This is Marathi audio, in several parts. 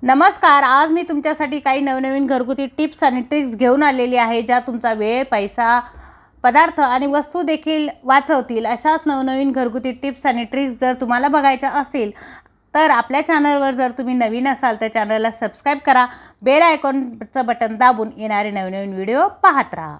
नमस्कार. आज मी तुमच्यासाठी काही नवनवीन घरगुती टिप्स आणि ट्रिक्स घेऊन आलेली आहे, ज्या तुमचा वेळ, पैसा, पदार्थ आणि वस्तू देखील वाचवतील. अशाच नवनवीन घरगुती टिप्स आणि ट्रिक्स जर तुम्हाला बघायच्या असेल तर आपल्या चॅनलवर जर तुम्ही नवीन असाल तर चॅनलला सबस्क्राईब करा. बेल आयकॉनचं बटन दाबून येणारे नवनवीन व्हिडिओ पाहत राहा.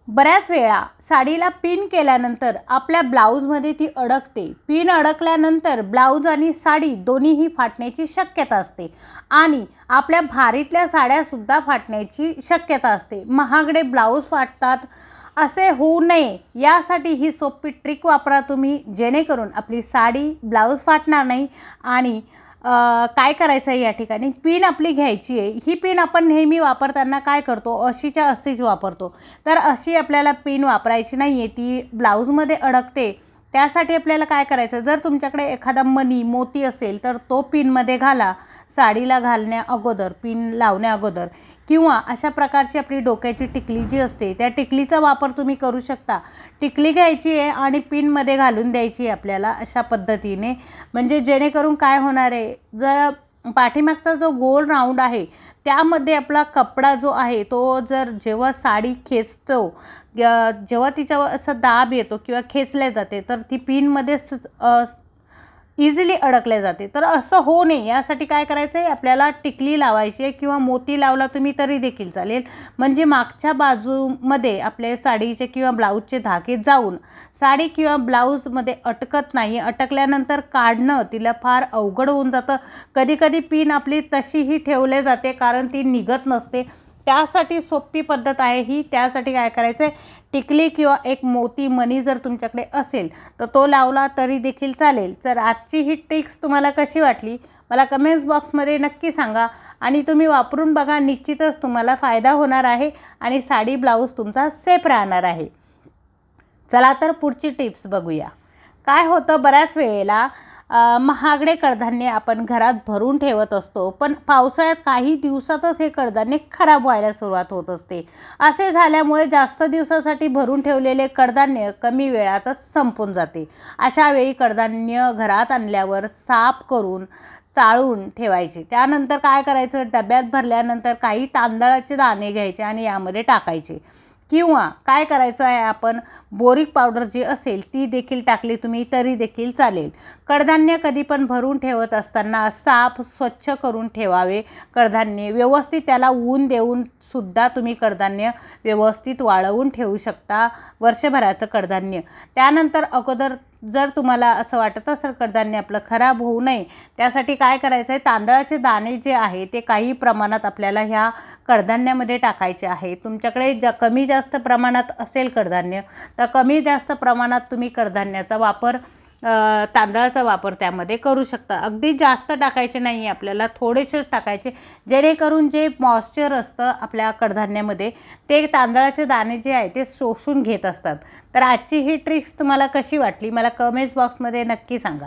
बऱ्याच वेळा साडीला पिन केल्यानंतर आपल्या ब्लाऊजमध्ये ती अडकते. पिन अडकल्यानंतर ब्लाऊज आणि साडी दोन्हीही फाटण्याची शक्यता असते आणि आपल्या भारीतल्या साड्यासुद्धा फाटण्याची शक्यता असते. महागडे ब्लाऊज फाटतात, असे होऊ नये यासाठी ही सोपी ट्रिक वापरा तुम्ही, जेणेकरून आपली साडी, ब्लाऊज फाटणार नाही. आणि काय करायचं आहे या ठिकाणी, पिन आपली घ्यायची आहे. ही पिन आपण नेहमी वापरताना काय करतो, अशीच्या अशीच वापरतो. तर अशी आपल्याला पिन वापरायची नाही आहे, ती ब्लाऊजमध्ये अडकते. त्यासाठी आपल्याला काय करायचं, जर तुमच्याकडे एखादा मणी, मोती असेल तर तो पिनमध्ये घाला साडीला घालण्या अगोदर, पिन लावण्या अगोदर. किंवा अशा प्रकारची आपली डोक्याची टिकली जी असते त्या टिकलीचा वापर तुम्ही करू शकता. टिकली घ्यायची आहे आणि पिनमध्ये घालून द्यायची आहे आपल्याला अशा पद्धतीने. म्हणजे जेणेकरून काय होणार आहे, जर पाठीमागचा जो गोल राऊंड आहे त्यामध्ये आपला कपडा जो आहे तो जर जेव्हा साडी खेचतो, जेव्हा तिच्यावर असा दाब येतो किंवा खेचले जाते तर ती पिनमध्ये इझिली अडकले जाते. तर असं होऊ नये यासाठी काय करायचं आहे, आपल्याला टिकली लावायची आहे किंवा मोती लावला तुम्ही तरी देखील चालेल. म्हणजे मागच्या बाजूमध्ये आपले साडीचे किंवा ब्लाऊजचे धागे जाऊन साडी किंवा ब्लाऊजमध्ये अटकत नाही. अटकल्यानंतर काढणं तिला फार अवघड होऊन जातं. कधीकधी पिन आपली तशीही ठेवले जाते कारण ती निघत नसते. त्यासाठी सोपी पद्धत आहे ही. त्यासाठी काय करायचं आहे, टिकली किंवा एक मोती मणी जर तुमच्याकडे असेल तर तो लावला तरी देखील चालेल. तर आजची ही ट्रिक्स तुम्हाला कशी वाटली मला कमेंट्स बॉक्समध्ये नक्की सांगा आणि तुम्ही वापरून बघा. निश्चितच तुम्हाला फायदा होणार आहे आणि साडी, ब्लाऊज तुमचा सेफ राहणार आहे. चला तर पुढची टिप्स बघूया. काय होतं, बऱ्याच वेळेला महागडे कडधान्य आपण घरात भरून ठेवत असतो, पण पावसाळ्यात काही दिवसातच हे कडधान्य खराब व्हायला सुरुवात होत असते. असे झाल्यामुळे जास्त दिवसासाठी भरून ठेवलेले कडधान्य कमी वेळातच संपून जाते. अशा वेळी कडधान्य घरात आणल्यावर साफ करून चाळून ठेवायचे. त्यानंतर काय करायचं, डब्यात भरल्यानंतर काही तांदळाचे दाणे घ्यायचे आणि यामध्ये टाकायचे. किंवा काय करायचं आहे, आपण बोरिक पावडर जी असेल ती देखील टाकली तुम्ही तरी देखील चालेल. कडधान्य कधी पण भरून ठेवत असताना साफ स्वच्छ करून ठेवावे. कडधान्य व्यवस्थित त्याला ऊन देऊन सुद्धा तुम्ही कडधान्य व्यवस्थित वाळवून ठेवू शकता, वर्षभराचं कडधान्य. त्यानंतर अगोदर जर तुम्हाला असं वाटत असेल कडधान्य आपलं खराब होऊ नये, त्यासाठी काय करायचं आहे, तांदळाचे दाणे जे आहे ते काही प्रमाणात आपल्याला ह्या कडधान्यामध्ये टाकायचे आहे. तुमच्याकडे कमी जास्त प्रमाणात असेल कडधान्य तर कमी जास्त प्रमाणात तुम्ही कडधान्याचा वापर, तांदळाचा वापर त्यामध्ये करू शकता. अगदी जास्त टाकायचे नाही आहे आपल्याला, थोडेसेच टाकायचे, जेणेकरून जे मॉइश्चर असतं आपल्या कडधान्यामध्ये ते तांदळाचे दाणे जे आहे ते शोषून घेत असतात. तर आजची ही ट्रिक्स तुम्हाला कशी वाटली मला कमेंट्स बॉक्समध्ये नक्की सांगा.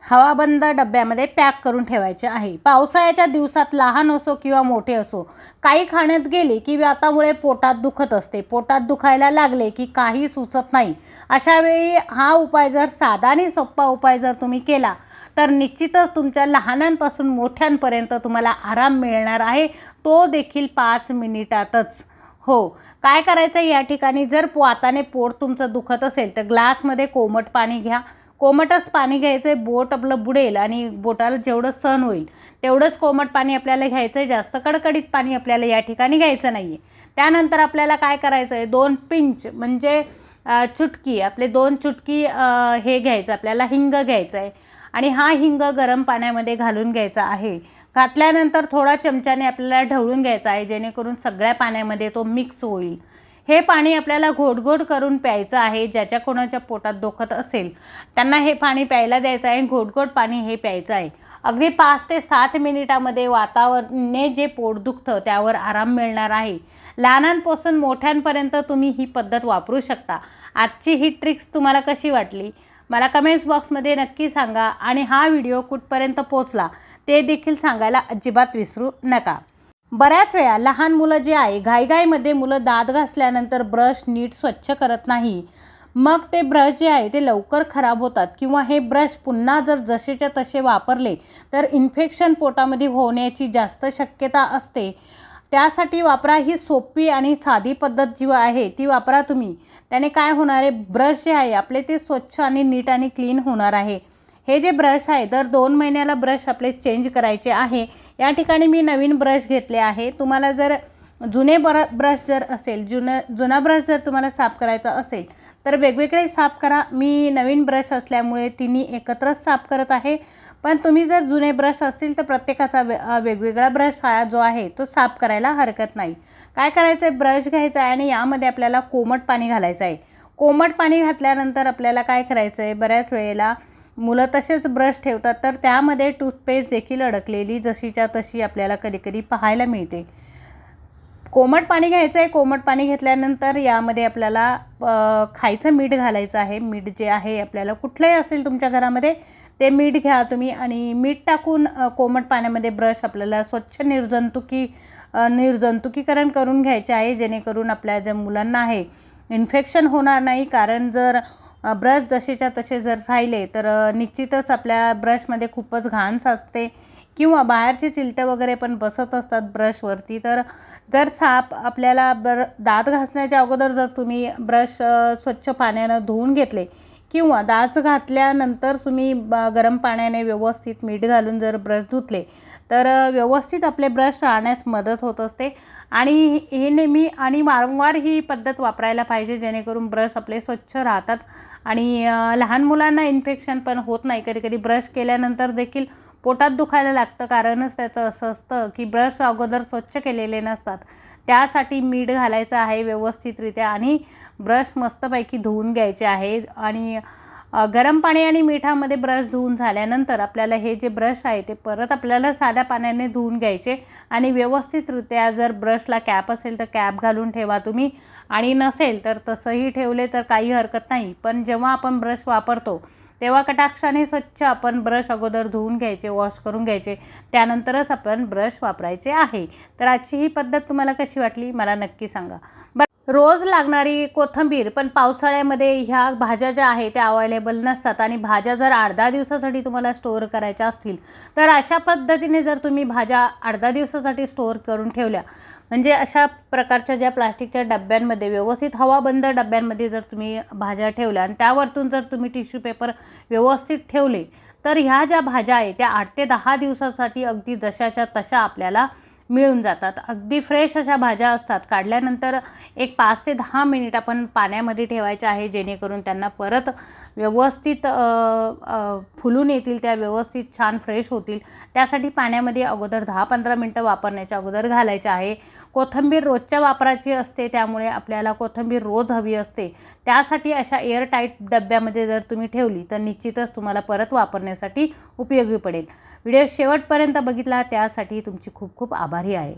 हवाबंद डब्यामध्ये पॅक करून ठेवायचे आहे. पावसाळ्याच्या दिवसात लहान असो किंवा मोठे असो, काही खाण्यात गेले की व्यातामुळे पोटात दुखत असते. पोटात दुखायला लागले की काही सुचत नाही. अशा वेळी हा उपाय जर साधा आणि सोपा उपाय जर तुम्ही केला तर निश्चितच तुमच्या लहानांपासून मोठ्यांपर्यंत तुम्हाला आराम मिळणार आहे, तो देखील 5 मिनिटातच. हो, काय करायचं या ठिकाणी, जर वाताने पोट तुमचं दुखत असेल तर ग्लासमध्ये कोमट पाणी घ्या. कोमटच पाणी घ्यायचं आहे, बोट आपलं बुडेल आणि बोटाला जेवढं सहन होईल तेवढंच कोमट पाणी आपल्याला घ्यायचं आहे. जास्त कडकडीत पाणी आपल्याला या ठिकाणी घ्यायचं नाही आहे. त्यानंतर आपल्याला काय करायचं आहे, 2 पिंच म्हणजे चुटकी, आपले 2 चुटकी हे घ्यायचं, आपल्याला हिंग घ्यायचं आहे आणि हा हिंग गरम पाण्यामध्ये घालून घ्यायचा आहे. घातल्यानंतर थोडा चमच्याने आपल्याला ढवळून घ्यायचा आहे, जेणेकरून सगळ्या पाण्यामध्ये तो मिक्स होईल. हे पाणी आपल्याला घोटघोट करून प्यायचं आहे. ज्याच्या कोणाच्या पोटात दुखत असेल त्यांना हे पाणी प्यायला द्यायचं आहे. घोटघोट पाणी हे प्यायचं आहे. अगदी 5 ते 7 मिनिटामध्ये वातावरणाने जे पोट दुखतं त्यावर आराम मिळणार आहे. लहानांपासून मोठ्यांपर्यंत तुम्ही ही पद्धत वापरू शकता. आजची ही ट्रिक्स तुम्हाला कशी वाटली मला कमेंट्स बॉक्समध्ये नक्की सांगा आणि हा व्हिडिओ कुठपर्यंत पोचला ते देखील सांगायला अजिबात विसरू नका. बऱ्याच वेळा लहान मुलं जे आहे, घाईघाईमध्ये मुलं दात घासल्यानंतर ब्रश नीट स्वच्छ करत नाही. मग ते ब्रश जे आहे ते लवकर खराब होतात किंवा हे ब्रश पुन्हा जर जसेच्या तसे वापरले तर इन्फेक्शन पोटामध्ये होण्याची जास्त शक्यता असते। त्यासाठी वापरा ही सोपी आणि साधी पद्धत जी आहे ती वापरा तुम्ही। त्याने काय होणार आहे, ब्रश जे आहे आपले ते स्वच्छ आणि नीट आणि क्लीन होणार आहे। हे जे ब्रश आहे दर 2 महिन्याला ब्रश आपले चेंज करायचे आहे। या ठिकाणी मी नवीन ब्रश घेतले आहे। तुम्हाला जर जुने ब्रश जर असेल, जुना ब्रश जर तुम्हाला साफ करायचा असेल तर वेगवेगळे साफ करा। मी नवीन ब्रश असल्यामुळे तिन्ही एकत्रच साफ करत आहे। पण तुम्ही जर जुने ब्रश असतील तर प्रत्येकाचा वेगवेगळा ब्रश हा जो आहे तो साफ करायला हरकत नाही। काय करायचं आहे, ब्रश घ्यायचा आहे आणि यामध्ये आपल्याला कोमट पाणी घालायचं आहे। कोमट पाणी घातल्यानंतर आपल्याला काय करायचं आहे, बऱ्याच वेळेला मुलं तसेच ब्रश ठेवतात तर त्यामध्ये टूथपेस्ट देखील अडकलेली जशीच्या तशी आपल्याला कधीकधी पाहायला मिळते। कोमट पाणी घ्यायचं आहे। कोमट पाणी घेतल्यानंतर यामध्ये आपल्याला खायचं मीठ घालायचं आहे। मीठ जे आहे आपल्याला कुठलंही असेल तुमच्या घरामध्ये ते मीठ घ्या तुम्ही आणि मीठ टाकून कोमट पाण्यामध्ये ब्रश आपल्याला स्वच्छ निर्जंतुकीकरण करून घ्यायचे आहे, जेणेकरून आपल्या ज्या मुलांना आहे इन्फेक्शन होणार नाही। कारण जर ब्रश जसेच्या तसे जर राहिले तर निश्चितच आपल्या ब्रशमध्ये खूपच घाण साचते किंवा बाहेरचे चिलटे वगैरे पण बसत असतात ब्रशवरती। तर जर आपल्याला दात घासण्याच्या अगोदर जर तुम्ही ब्रश स्वच्छ पाण्यानं धुवून घेतले किंवा दात घातल्यानंतर तुम्ही गरम पाण्याने व्यवस्थित मीठ घालून जर ब्रश धुतले तर व्यवस्थित आपले ब्रश राहण्यास मदत होत असते। आणि हे नेहमी आणि वारंवार ही पद्धत वापरायला पाहिजे, जेणेकरून ब्रश आपले स्वच्छ राहतात आणि लहान मुलांना इन्फेक्शन पण होत नाही। कधीकधी ब्रश केल्यानंतर देखील पोटात दुखायला लागतं, कारणच त्याचं असं असतं की ब्रश अगोदर स्वच्छ केलेले नसतात। त्यासाठी मीठ घालायचं आहे व्यवस्थितरित्या आणि ब्रश मस्तपैकी धुवून घ्यायचे आहे। आणि गरम पाणी आणि मिठामध्ये ब्रश धुवून झाल्यानंतर आपल्याला हे जे ब्रश आहे ते परत आपल्याला साध्या पाण्याने धुवून घ्यायचे आणि व्यवस्थितरित्या जर ब्रशला कॅप असेल तर कॅप घालून ठेवा तुम्ही आणि नसेल तर तसंही ठेवले तर काही हरकत नाही। पण जेव्हा आपण ब्रश वापरतो तेव्हा कटाक्षाने स्वच्छ आपण ब्रश अगोदर धुवून घ्यायचे, वॉश करून घ्यायचे, त्यानंतरच आपण ब्रश वापरायचे आहे। तर आजची ही पद्धत तुम्हाला कशी वाटली मला नक्की सांगा। रोज लागणारी कोथिंबीर, पण पावसाळ्यामध्ये ह्या भाज्या ज्या आहेत त्या अवेलेबल नसतात आणि भाज्या जर 8-10 दिवसासाठी तुम्हाला स्टोअर करायच्या असतील तर अशा पद्धतीने जर तुम्ही भाज्या 8-10 दिवसासाठी स्टोअर करून ठेवल्या, म्हणजे अशा प्रकारच्या ज्या प्लास्टिकच्या डब्यांमध्ये व्यवस्थित हवाबंद डब्यांमध्ये जर तुम्ही भाज्या ठेवल्या आणि त्यावरतून जर तुम्ही टिश्यू पेपर व्यवस्थित ठेवले तर ह्या ज्या भाज्या आहेत त्या 8 ते 10 दिवसासाठी अगदी जशाच्या तशा आपल्याला मिळून जातात। अगदी फ्रेश अशा भाज्या असतात। काढल्यानंतर एक 5 ते 10 मिनिट आपण पाण्यामध्ये ठेवायचे आहे, जेणेकरून त्यांना परत व्यवस्थित फुलून येतील, त्या व्यवस्थित छान फ्रेश होतील। त्यासाठी पाण्यामध्ये अगोदर 10-15 मिनटं वापरण्याच्या अगोदर घालायचे आहे। कोथिंबीर रोजच्या वापराची असते, त्यामुळे आपल्याला कोथिंबीर रोज हवी असते। त्यासाठी अशा एअरटाईट डब्यामध्ये जर तुम्ही ठेवली तर निश्चितच तुम्हाला परत वापरण्यासाठी उपयोगी पडेल। व्हिडिओ शेवटपर्यंत बघितला त्यासाठी तुमची खूप खूप आभारी आहे।